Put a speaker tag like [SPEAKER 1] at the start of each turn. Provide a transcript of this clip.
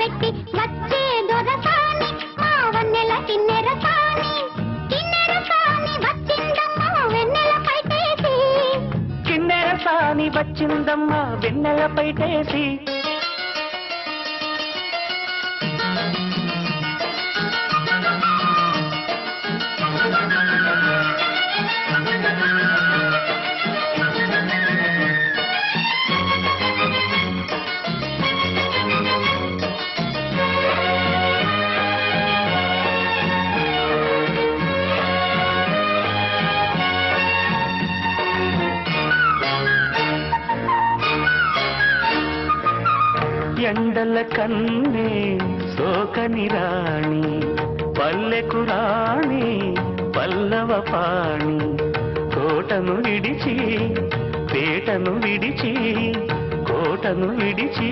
[SPEAKER 1] పెట్టి వచ్చే దొరసాని మా వన్నెల కిన్నెర సాని వచ్చిందమ్మా వెన్నెల పైటేసి
[SPEAKER 2] కిన్నెర సాని వచ్చిందమ్మా వెన్నెల పైటేసి ఎండల కన్నే సోకని రాణి పల్లెకు రాణి పల్లవ పాణి కోటను విడిచి పేటను విడిచి కోటను విడిచి